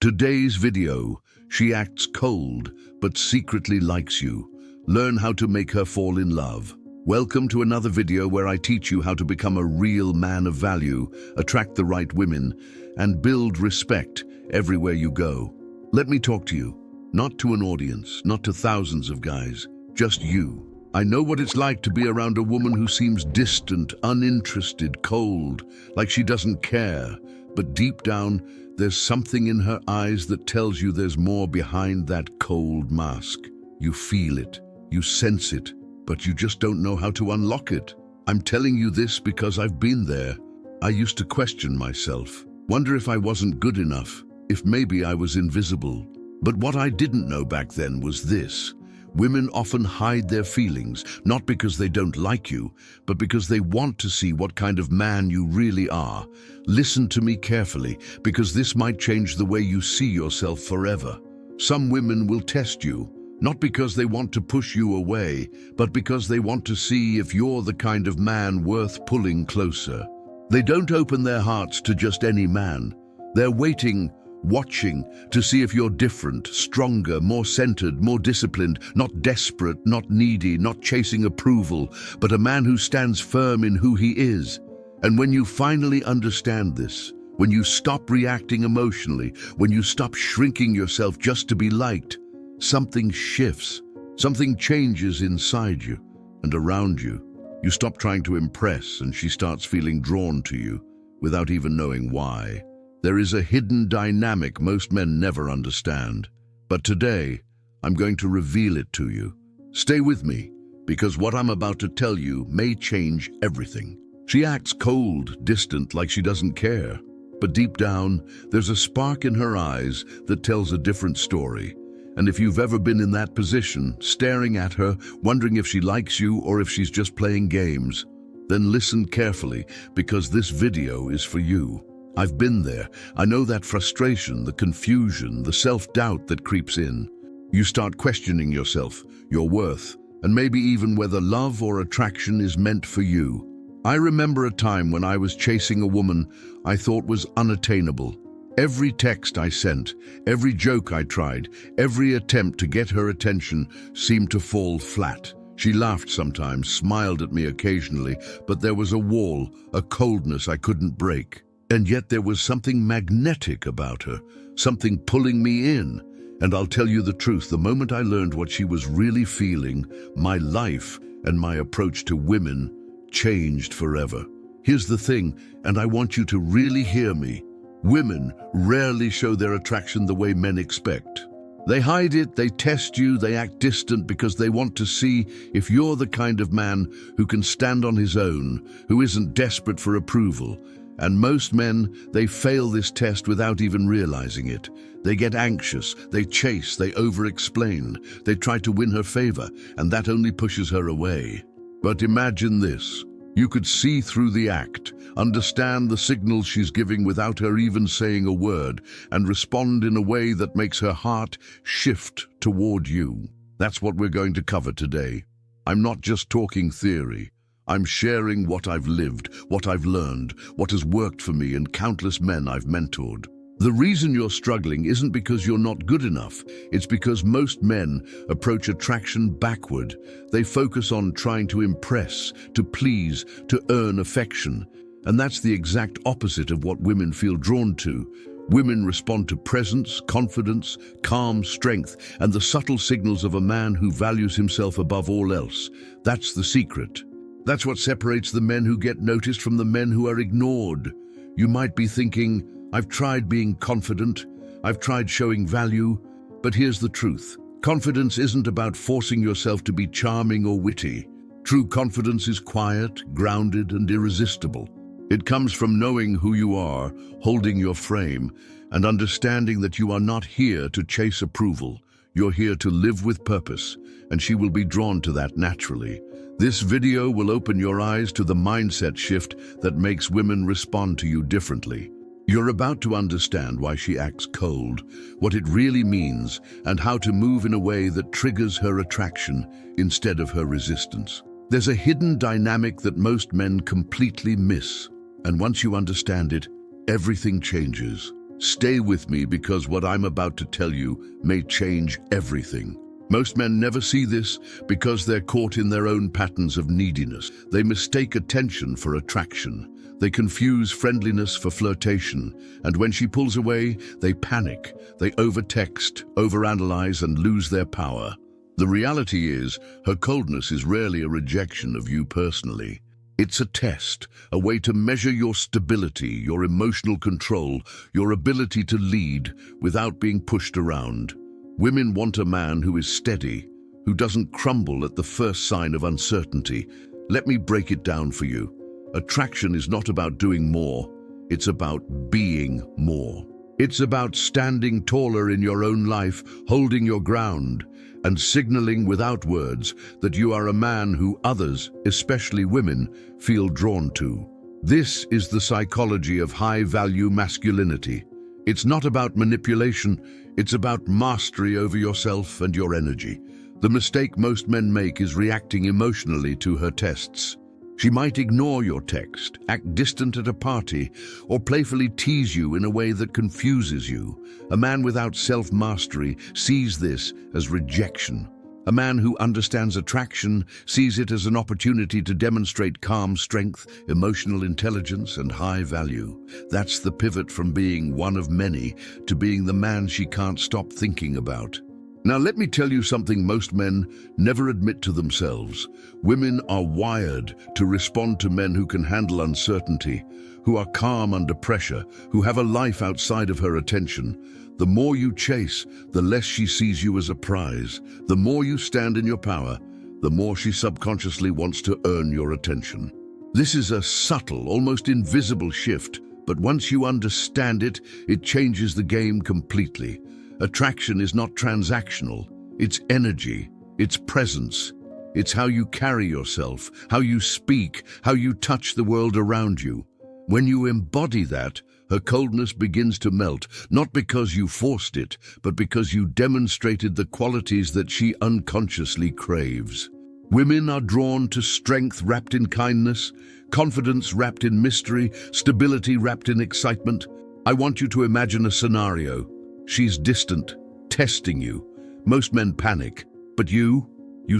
Today's video, she acts cold, but secretly likes you. Learn how to make her fall in love. Welcome to another video where I teach you how to become a real man of value, attract the right women, and build respect everywhere you go. Let me talk to you, not to an audience, not to thousands of guys, just you. I know what it's like to be around a woman who seems distant, uninterested, cold, like she doesn't care. But deep down, there's something in her eyes that tells you there's more behind that cold mask. You feel it, you sense it, but you just don't know how to unlock it. I'm telling you this because I've been there. I used to question myself, wonder if I wasn't good enough, if maybe I was invisible. But what I didn't know back then was this. Women often hide their feelings, not because they don't like you, but because they want to see what kind of man you really are. Listen to me carefully, because this might change the way you see yourself forever. Some women will test you, not because they want to push you away, but because they want to see if you're the kind of man worth pulling closer. They don't open their hearts to just any man. They're waiting, watching to see if you're different, stronger, more centered, more disciplined, not desperate, not needy, not chasing approval, but a man who stands firm in who he is. And when you finally understand this, when you stop reacting emotionally, when you stop shrinking yourself just to be liked, something shifts, something changes inside you and around you. You stop trying to impress and she starts feeling drawn to you without even knowing why. There is a hidden dynamic most men never understand. But today, I'm going to reveal it to you. Stay with me, because what I'm about to tell you may change everything. She acts cold, distant, like she doesn't care. But deep down, there's a spark in her eyes that tells a different story. And if you've ever been in that position, staring at her, wondering if she likes you or if she's just playing games, then listen carefully, because this video is for you. I've been there. I know that frustration, the confusion, the self-doubt that creeps in. You start questioning yourself, your worth, and maybe even whether love or attraction is meant for you. I remember a time when I was chasing a woman I thought was unattainable. Every text I sent, every joke I tried, every attempt to get her attention seemed to fall flat. She laughed sometimes, smiled at me occasionally, but there was a wall, a coldness I couldn't break. And yet there was something magnetic about her, something pulling me in. And I'll tell you the truth, the moment I learned what she was really feeling, my life and my approach to women changed forever. Here's the thing, and I want you to really hear me. Women rarely show their attraction the way men expect. They hide it, they test you, they act distant because they want to see if you're the kind of man who can stand on his own, who isn't desperate for approval. And most men, they fail this test without even realizing it. They get anxious, they chase, they over-explain, they try to win her favor, and that only pushes her away. But imagine this. You could see through the act, understand the signals she's giving without her even saying a word, and respond in a way that makes her heart shift toward you. That's what we're going to cover today. I'm not just talking theory. I'm sharing what I've lived, what I've learned, what has worked for me and countless men I've mentored. The reason you're struggling isn't because you're not good enough. It's because most men approach attraction backward. They focus on trying to impress, to please, to earn affection. And that's the exact opposite of what women feel drawn to. Women respond to presence, confidence, calm, strength, and the subtle signals of a man who values himself above all else. That's the secret. That's what separates the men who get noticed from the men who are ignored. You might be thinking, I've tried being confident, I've tried showing value, but here's the truth. Confidence isn't about forcing yourself to be charming or witty. True confidence is quiet, grounded, and irresistible. It comes from knowing who you are, holding your frame, and understanding that you are not here to chase approval. You're here to live with purpose, and she will be drawn to that naturally. This video will open your eyes to the mindset shift that makes women respond to you differently. You're about to understand why she acts cold, what it really means, and how to move in a way that triggers her attraction instead of her resistance. There's a hidden dynamic that most men completely miss, and once you understand it, everything changes. Stay with me because what I'm about to tell you may change everything. Most men never see this because they're caught in their own patterns of neediness. They mistake attention for attraction. They confuse friendliness for flirtation. And when she pulls away, they panic. They overtext, overanalyze, and lose their power. The reality is, her coldness is rarely a rejection of you personally. It's a test, a way to measure your stability, your emotional control, your ability to lead without being pushed around. Women want a man who is steady, who doesn't crumble at the first sign of uncertainty. Let me break it down for you. Attraction is not about doing more, it's about being more. It's about standing taller in your own life, holding your ground, and signaling without words that you are a man who others, especially women, feel drawn to. This is the psychology of high-value masculinity. It's not about manipulation, it's about mastery over yourself and your energy. The mistake most men make is reacting emotionally to her tests. She might ignore your text, act distant at a party, or playfully tease you in a way that confuses you. A man without self-mastery sees this as rejection. A man who understands attraction sees it as an opportunity to demonstrate calm strength, emotional intelligence, and high value. That's the pivot from being one of many to being the man she can't stop thinking about. Now let me tell you something most men never admit to themselves. Women are wired to respond to men who can handle uncertainty, who are calm under pressure, who have a life outside of her attention. The more you chase, the less she sees you as a prize. The more you stand in your power, the more she subconsciously wants to earn your attention. This is a subtle, almost invisible shift, but once you understand it, it changes the game completely. Attraction is not transactional, it's energy, it's presence. It's how you carry yourself, how you speak, how you touch the world around you. When you embody that, her coldness begins to melt, not because you forced it, but because you demonstrated the qualities that she unconsciously craves. Women are drawn to strength wrapped in kindness, confidence wrapped in mystery, stability wrapped in excitement. I want you to imagine a scenario. She's distant, testing you. Most men panic, but you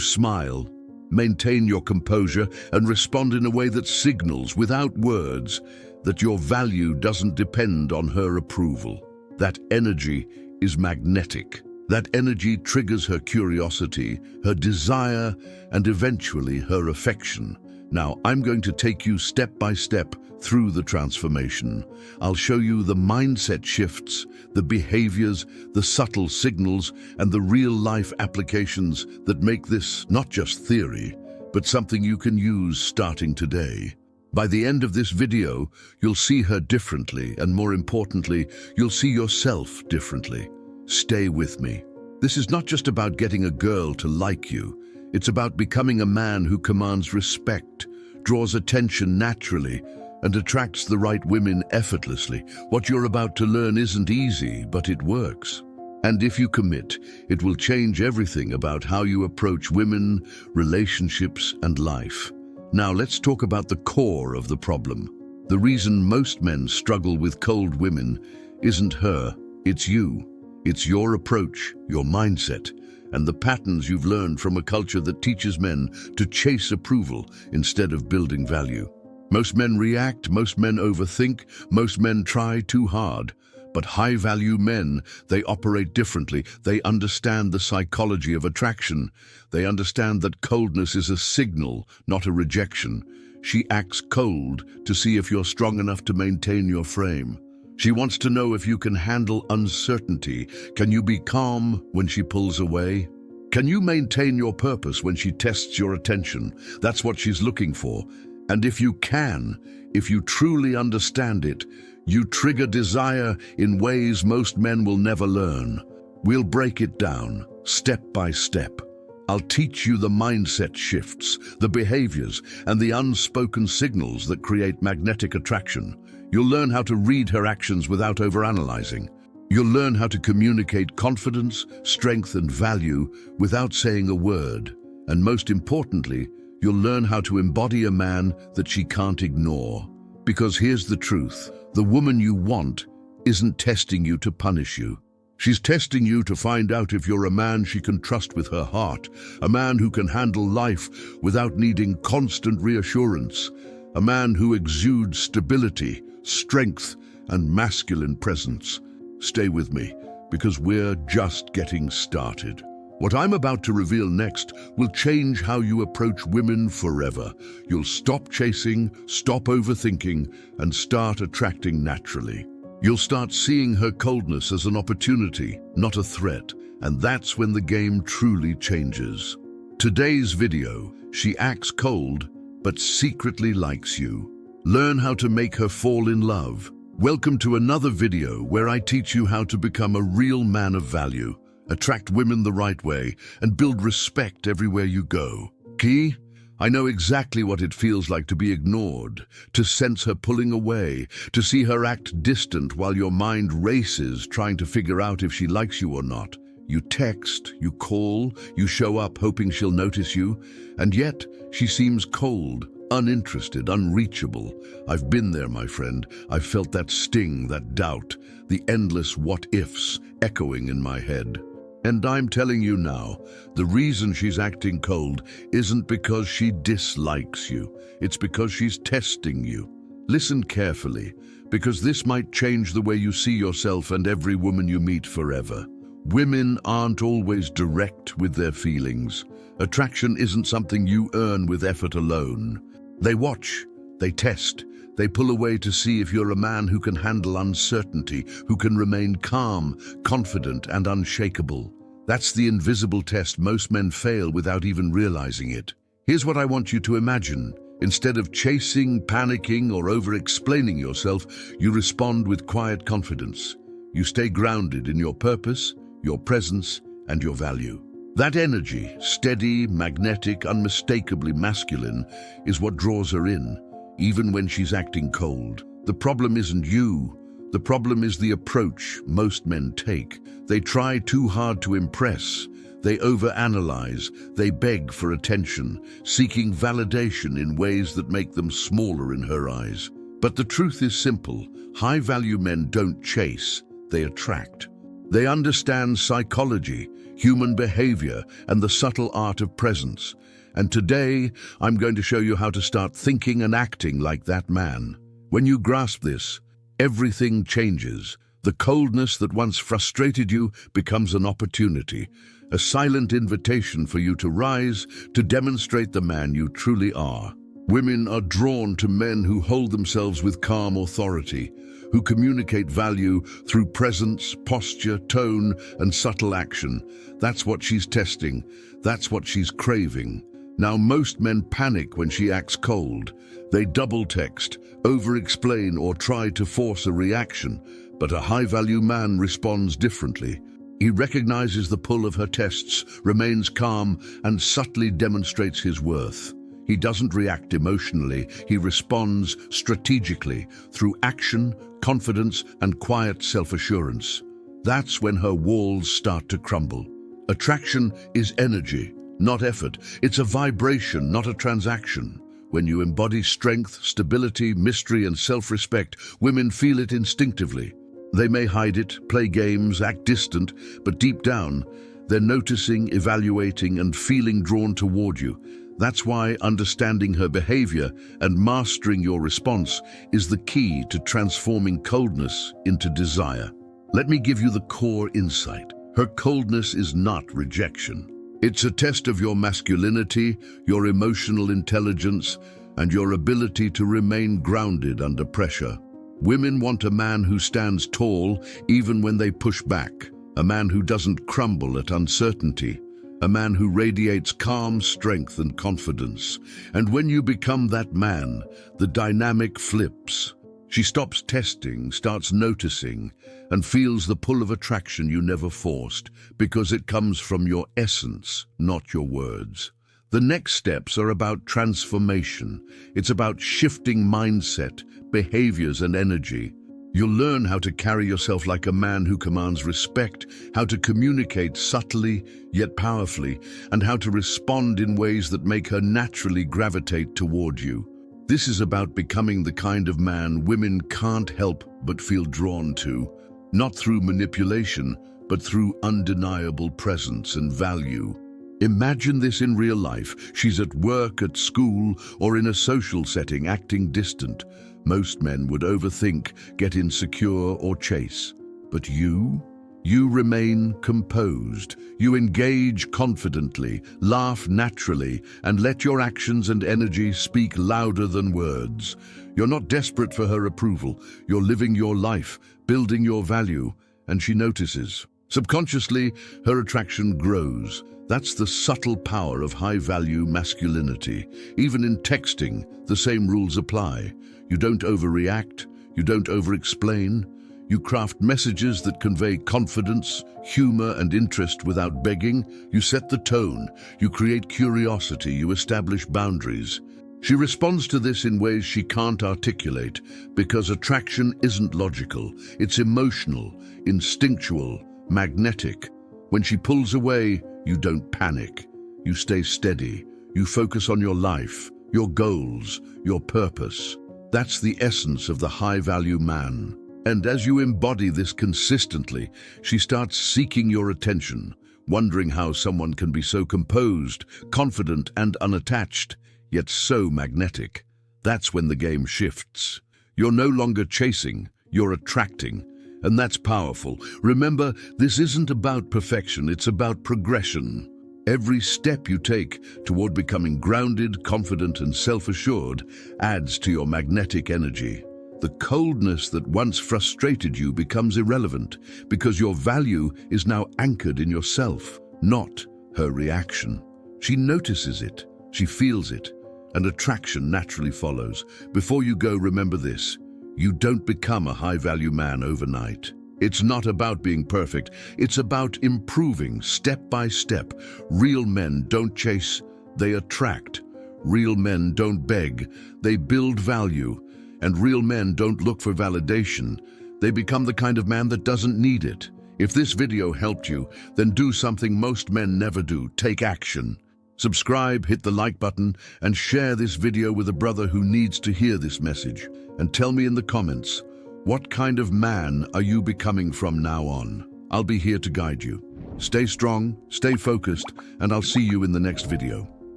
smile, maintain your composure, and respond in a way that signals, without words, that your value doesn't depend on her approval. That energy is magnetic. That energy triggers her curiosity, her desire, and eventually her affection. Now, I'm going to take you step by step through the transformation. I'll show you the mindset shifts, the behaviors, the subtle signals, and the real-life applications that make this not just theory, but something you can use starting today. By the end of this video, you'll see her differently, and more importantly, you'll see yourself differently. Stay with me. This is not just about getting a girl to like you. It's about becoming a man who commands respect, draws attention naturally, and attracts the right women effortlessly. What you're about to learn isn't easy, but it works. And if you commit, it will change everything about how you approach women, relationships, and life. Now let's talk about the core of the problem. The reason most men struggle with cold women isn't her, it's you. It's your approach, your mindset, and the patterns you've learned from a culture that teaches men to chase approval instead of building value. Most men react, most men overthink, most men try too hard. But high-value men, they operate differently. They understand the psychology of attraction. They understand that coldness is a signal, not a rejection. She acts cold to see if you're strong enough to maintain your frame. She wants to know if you can handle uncertainty. Can you be calm when she pulls away? Can you maintain your purpose when she tests your attention? That's what she's looking for. And if you can, if you truly understand it, you trigger desire in ways most men will never learn. We'll break it down, step by step. I'll teach you the mindset shifts, the behaviors, and the unspoken signals that create magnetic attraction. You'll learn how to read her actions without overanalyzing. You'll learn how to communicate confidence, strength, and value without saying a word. And most importantly, you'll learn how to embody a man that she can't ignore. Because here's the truth. The woman you want isn't testing you to punish you. She's testing you to find out if you're a man she can trust with her heart, a man who can handle life without needing constant reassurance, a man who exudes stability, strength, and masculine presence. Stay with me, because we're just getting started. What I'm about to reveal next will change how you approach women forever. You'll stop chasing, stop overthinking, and start attracting naturally. You'll start seeing her coldness as an opportunity, not a threat, and that's when the game truly changes. Today's video, she acts cold, but secretly likes you. Learn how to make her fall in love. Welcome to another video where I teach you how to become a real man of value, attract women the right way, and build respect everywhere you go. Key? I know exactly what it feels like to be ignored, to sense her pulling away, to see her act distant while your mind races trying to figure out if she likes you or not. You text, you call, you show up hoping she'll notice you, and yet she seems cold, uninterested, unreachable. I've been there, my friend. I've felt that sting, that doubt, the endless what-ifs echoing in my head. And I'm telling you now, the reason she's acting cold isn't because she dislikes you. It's because she's testing you. Listen carefully, because this might change the way you see yourself and every woman you meet forever. Women aren't always direct with their feelings. Attraction isn't something you earn with effort alone. They watch, they test, they pull away to see if you're a man who can handle uncertainty, who can remain calm, confident, and unshakable. That's the invisible test most men fail without even realizing it. Here's what I want you to imagine. Instead of chasing, panicking, or over-explaining yourself, you respond with quiet confidence. You stay grounded in your purpose, your presence, and your value. That energy, steady, magnetic, unmistakably masculine, is what draws her in, even when she's acting cold. The problem isn't you. The problem is the approach most men take. They try too hard to impress. They overanalyze. They beg for attention, seeking validation in ways that make them smaller in her eyes. But the truth is simple. High-value men don't chase, they attract. They understand psychology, human behavior, and the subtle art of presence. And today, I'm going to show you how to start thinking and acting like that man. When you grasp this, everything changes. The coldness that once frustrated you becomes an opportunity, a silent invitation for you to rise, to demonstrate the man you truly are. Women are drawn to men who hold themselves with calm authority, who communicate value through presence, posture, tone, and subtle action. That's what she's testing. That's what she's craving. Now, most men panic when she acts cold. They double text, over-explain, or try to force a reaction. But a high-value man responds differently. He recognizes the pull of her tests, remains calm, and subtly demonstrates his worth. He doesn't react emotionally. He responds strategically through action, confidence, and quiet self-assurance. That's when her walls start to crumble. Attraction is energy, not effort. It's a vibration, not a transaction. When you embody strength, stability, mystery, and self-respect, women feel it instinctively. They may hide it, play games, act distant, but deep down, they're noticing, evaluating, and feeling drawn toward you. That's why understanding her behavior and mastering your response is the key to transforming coldness into desire. Let me give you the core insight. Her coldness is not rejection. It's a test of your masculinity, your emotional intelligence, and your ability to remain grounded under pressure. Women want a man who stands tall even when they push back, a man who doesn't crumble at uncertainty, a man who radiates calm strength and confidence. And when you become that man, the dynamic flips. She stops testing, starts noticing, and feels the pull of attraction you never forced, because it comes from your essence, not your words. The next steps are about transformation. It's about shifting mindset, behaviors, and energy. You'll learn how to carry yourself like a man who commands respect, how to communicate subtly yet powerfully, and how to respond in ways that make her naturally gravitate toward you. This is about becoming the kind of man women can't help but feel drawn to, not through manipulation, but through undeniable presence and value. Imagine this in real life. She's at work, at school, or in a social setting acting distant. Most men would overthink, get insecure, or chase. But you remain composed. You engage confidently, laugh naturally, and let your actions and energy speak louder than words. You're not desperate for her approval. You're living your life, building your value, and she notices. Subconsciously, her attraction grows. That's the subtle power of high-value masculinity. Even in texting, the same rules apply. You don't overreact, you don't over-explain. You craft messages that convey confidence, humor, and interest without begging. You set the tone, you create curiosity, you establish boundaries. She responds to this in ways she can't articulate, because attraction isn't logical, it's emotional, instinctual, magnetic. When she pulls away, you don't panic. You stay steady. You focus on your life, your goals, your purpose. That's the essence of the high-value man. And as you embody this consistently, she starts seeking your attention, wondering how someone can be so composed, confident, and unattached, yet so magnetic. That's when the game shifts. You're no longer chasing, you're attracting. And that's powerful. Remember, this isn't about perfection, it's about progression. Every step you take toward becoming grounded, confident, and self-assured adds to your magnetic energy. The coldness that once frustrated you becomes irrelevant because your value is now anchored in yourself, not her reaction. She notices it, she feels it, and attraction naturally follows. Before you go, remember this. You don't become a high-value man overnight. It's not about being perfect. It's about improving step by step. Real men don't chase, they attract. Real men don't beg, they build value. And real men don't look for validation. They become the kind of man that doesn't need it. If this video helped you, then do something most men never do. Take action. Subscribe, hit the like button, and share this video with a brother who needs to hear this message. And tell me in the comments, what kind of man are you becoming from now on? I'll be here to guide you. Stay strong, stay focused, and I'll see you in the next video.